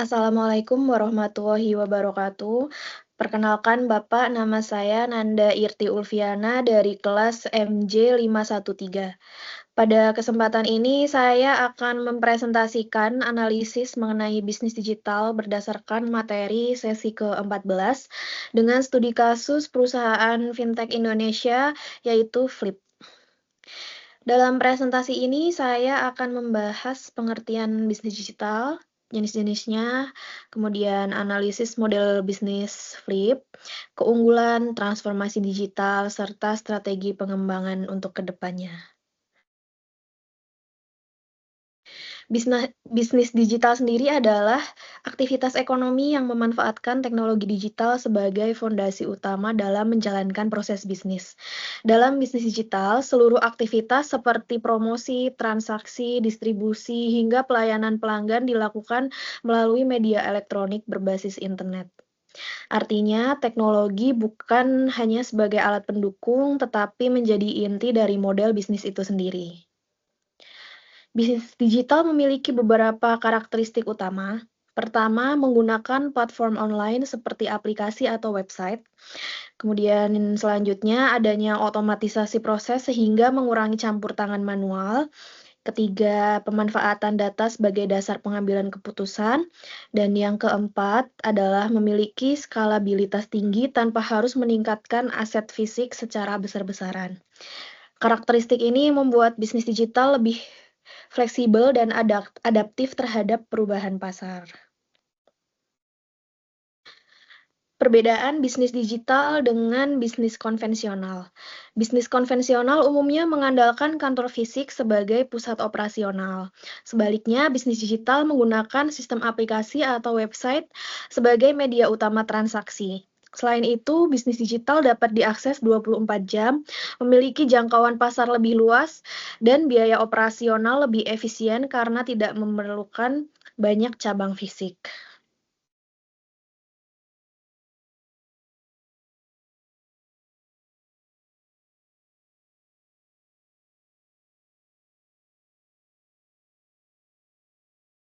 Assalamualaikum warahmatullahi wabarakatuh. Perkenalkan Bapak, nama saya Nanda Irti Ulfiana dari kelas MJ 513. Pada kesempatan ini saya akan mempresentasikan analisis mengenai bisnis digital berdasarkan materi sesi ke-14 dengan studi kasus perusahaan fintech Indonesia yaitu Flip. Dalam presentasi ini saya akan membahas pengertian bisnis digital, jenis-jenisnya, kemudian analisis model bisnis Flip, keunggulan transformasi digital, serta strategi pengembangan untuk kedepannya. Bisnis digital sendiri adalah aktivitas ekonomi yang memanfaatkan teknologi digital sebagai fondasi utama dalam menjalankan proses bisnis. Dalam bisnis digital, seluruh aktivitas seperti promosi, transaksi, distribusi, hingga pelayanan pelanggan dilakukan melalui media elektronik berbasis internet. Artinya, teknologi bukan hanya sebagai alat pendukung, tetapi menjadi inti dari model bisnis itu sendiri. Bisnis digital memiliki beberapa karakteristik utama. Pertama, menggunakan platform online seperti aplikasi atau website. Kemudian selanjutnya adanya otomatisasi proses sehingga mengurangi campur tangan manual. Ketiga, pemanfaatan data sebagai dasar pengambilan keputusan. Dan yang keempat adalah memiliki skalabilitas tinggi tanpa harus meningkatkan aset fisik secara besar-besaran. Karakteristik ini membuat bisnis digital lebih fleksibel dan adaptif terhadap perubahan pasar. Perbedaan bisnis digital dengan bisnis konvensional. Bisnis konvensional umumnya mengandalkan kantor fisik sebagai pusat operasional. Sebaliknya, bisnis digital menggunakan sistem aplikasi atau website sebagai media utama transaksi. Selain itu, bisnis digital dapat diakses 24 jam, memiliki jangkauan pasar lebih luas, dan biaya operasional lebih efisien karena tidak memerlukan banyak cabang fisik.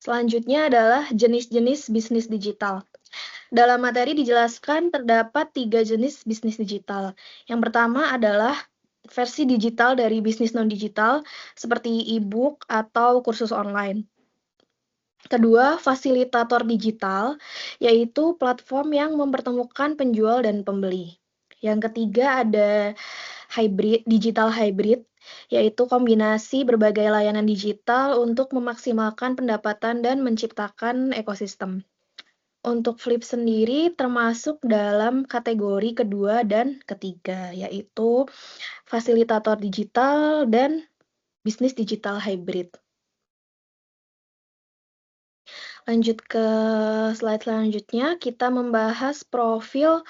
Selanjutnya adalah jenis-jenis bisnis digital. Dalam materi dijelaskan terdapat 3 jenis bisnis digital. Yang pertama adalah versi digital dari bisnis non-digital seperti e-book atau kursus online. Kedua, fasilitator digital, yaitu platform yang mempertemukan penjual dan pembeli. Yang ketiga ada digital hybrid, yaitu kombinasi berbagai layanan digital untuk memaksimalkan pendapatan dan menciptakan ekosistem. Untuk Flip sendiri termasuk dalam kategori kedua dan ketiga, yaitu fasilitator digital dan bisnis digital hybrid. Lanjut ke slide selanjutnya, kita membahas profil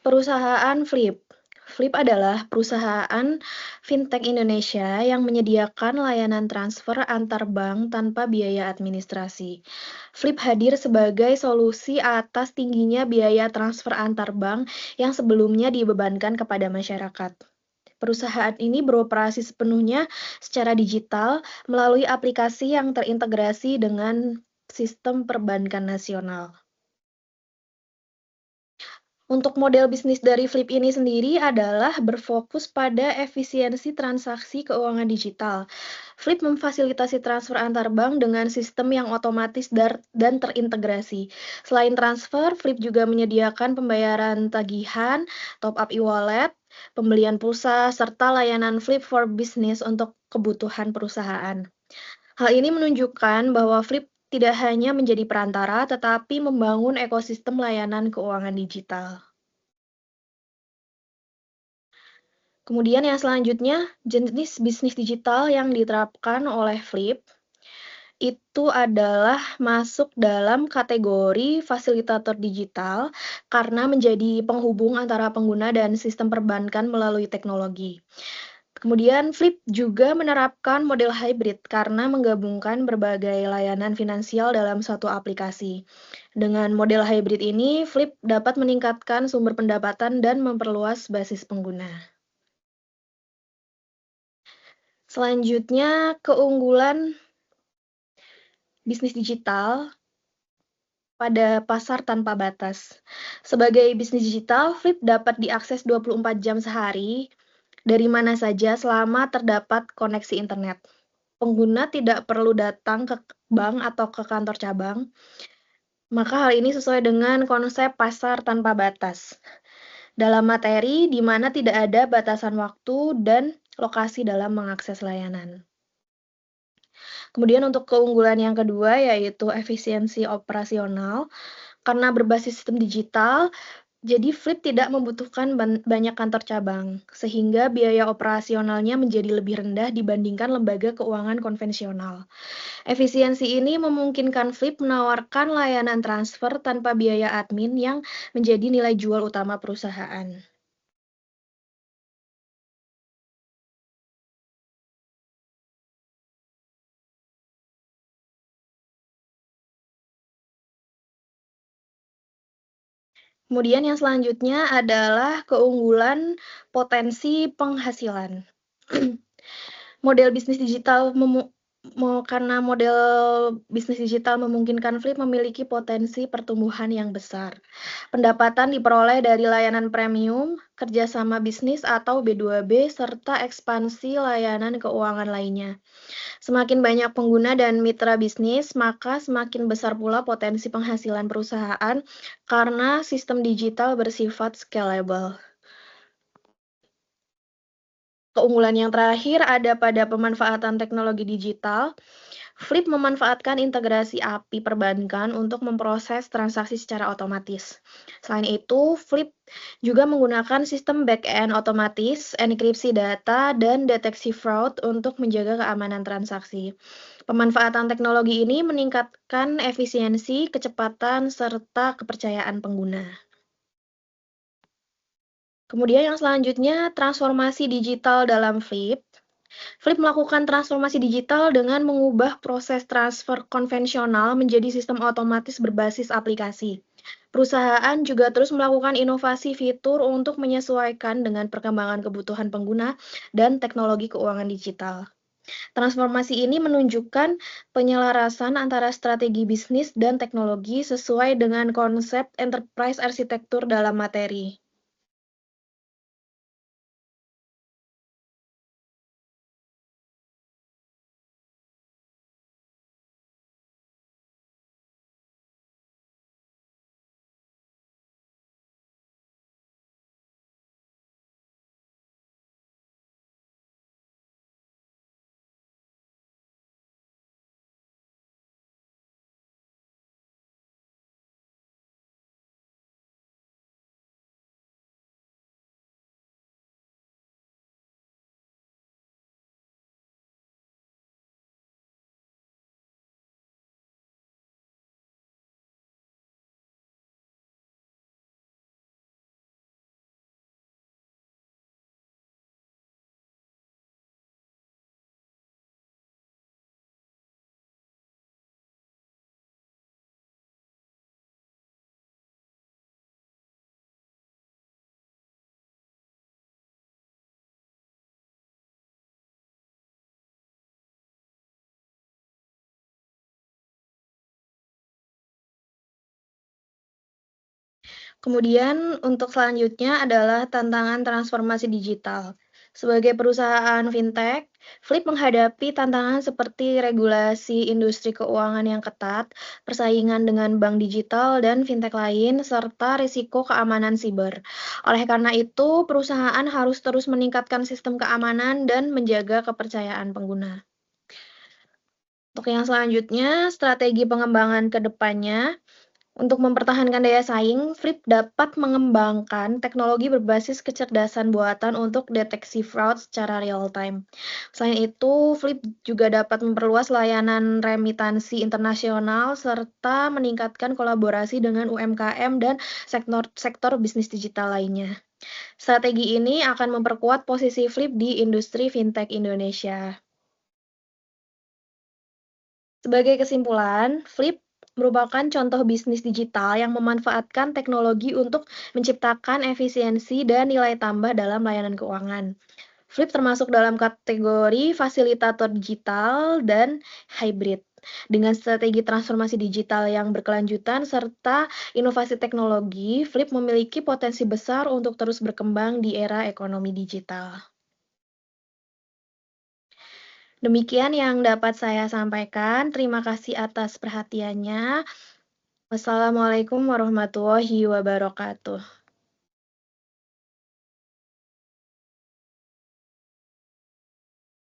perusahaan Flip. Flip adalah perusahaan fintech Indonesia yang menyediakan layanan transfer antar bank tanpa biaya administrasi. Flip hadir sebagai solusi atas tingginya biaya transfer antar bank yang sebelumnya dibebankan kepada masyarakat. Perusahaan ini beroperasi sepenuhnya secara digital melalui aplikasi yang terintegrasi dengan sistem perbankan nasional. Untuk model bisnis dari Flip ini sendiri adalah berfokus pada efisiensi transaksi keuangan digital. Flip memfasilitasi transfer antar bank dengan sistem yang otomatis dan terintegrasi. Selain transfer, Flip juga menyediakan pembayaran tagihan, top-up e-wallet, pembelian pulsa, serta layanan Flip for Business untuk kebutuhan perusahaan. Hal ini menunjukkan bahwa Flip tidak hanya menjadi perantara, tetapi membangun ekosistem layanan keuangan digital. Kemudian yang selanjutnya, jenis bisnis digital yang diterapkan oleh Flip itu adalah masuk dalam kategori fasilitator digital karena menjadi penghubung antara pengguna dan sistem perbankan melalui teknologi. Kemudian Flip juga menerapkan model hybrid karena menggabungkan berbagai layanan finansial dalam satu aplikasi. Dengan model hybrid ini, Flip dapat meningkatkan sumber pendapatan dan memperluas basis pengguna. Selanjutnya, keunggulan bisnis digital pada pasar tanpa batas. Sebagai bisnis digital, Flip dapat diakses 24 jam sehari dari mana saja selama terdapat koneksi internet. Pengguna tidak perlu datang ke bank atau ke kantor cabang, maka hal ini sesuai dengan konsep pasar tanpa batas. Dalam materi di mana tidak ada batasan waktu dan lokasi dalam mengakses layanan. Kemudian untuk keunggulan yang kedua yaitu efisiensi operasional. Karena berbasis sistem digital, jadi Flip tidak membutuhkan banyak kantor cabang, sehingga biaya operasionalnya menjadi lebih rendah dibandingkan lembaga keuangan konvensional. Efisiensi ini memungkinkan Flip menawarkan layanan transfer tanpa biaya admin yang menjadi nilai jual utama perusahaan. Kemudian yang selanjutnya adalah keunggulan potensi penghasilan. Model bisnis digital karena model bisnis digital memungkinkan Flip memiliki potensi pertumbuhan yang besar. Pendapatan diperoleh dari layanan premium, kerjasama bisnis atau B2B, serta ekspansi layanan keuangan lainnya. Semakin banyak pengguna dan mitra bisnis, maka semakin besar pula potensi penghasilan perusahaan karena sistem digital bersifat scalable. Keunggulan yang terakhir ada pada pemanfaatan teknologi digital. Flip memanfaatkan integrasi API perbankan untuk memproses transaksi secara otomatis. Selain itu, Flip juga menggunakan sistem back-end otomatis, enkripsi data, dan deteksi fraud untuk menjaga keamanan transaksi. Pemanfaatan teknologi ini meningkatkan efisiensi, kecepatan, serta kepercayaan pengguna. Kemudian yang selanjutnya, transformasi digital dalam Flip. Flip melakukan transformasi digital dengan mengubah proses transfer konvensional menjadi sistem otomatis berbasis aplikasi. Perusahaan juga terus melakukan inovasi fitur untuk menyesuaikan dengan perkembangan kebutuhan pengguna dan teknologi keuangan digital. Transformasi ini menunjukkan penyelarasan antara strategi bisnis dan teknologi sesuai dengan konsep enterprise arsitektur dalam materi. Kemudian untuk selanjutnya adalah tantangan transformasi digital. Sebagai perusahaan fintech, Flip menghadapi tantangan seperti regulasi industri keuangan yang ketat, persaingan dengan bank digital dan fintech lain, serta risiko keamanan siber. Oleh karena itu, perusahaan harus terus meningkatkan sistem keamanan dan menjaga kepercayaan pengguna. Untuk yang selanjutnya, strategi pengembangan ke depannya. Untuk mempertahankan daya saing, Flip dapat mengembangkan teknologi berbasis kecerdasan buatan untuk deteksi fraud secara real-time. Selain itu, Flip juga dapat memperluas layanan remitansi internasional serta meningkatkan kolaborasi dengan UMKM dan sektor bisnis digital lainnya. Strategi ini akan memperkuat posisi Flip di industri fintech Indonesia. Sebagai kesimpulan, Flip merupakan contoh bisnis digital yang memanfaatkan teknologi untuk menciptakan efisiensi dan nilai tambah dalam layanan keuangan. Flip termasuk dalam kategori fasilitator digital dan hybrid. Dengan strategi transformasi digital yang berkelanjutan serta inovasi teknologi, Flip memiliki potensi besar untuk terus berkembang di era ekonomi digital. Demikian yang dapat saya sampaikan. Terima kasih atas perhatiannya. Wassalamualaikum warahmatullahi wabarakatuh.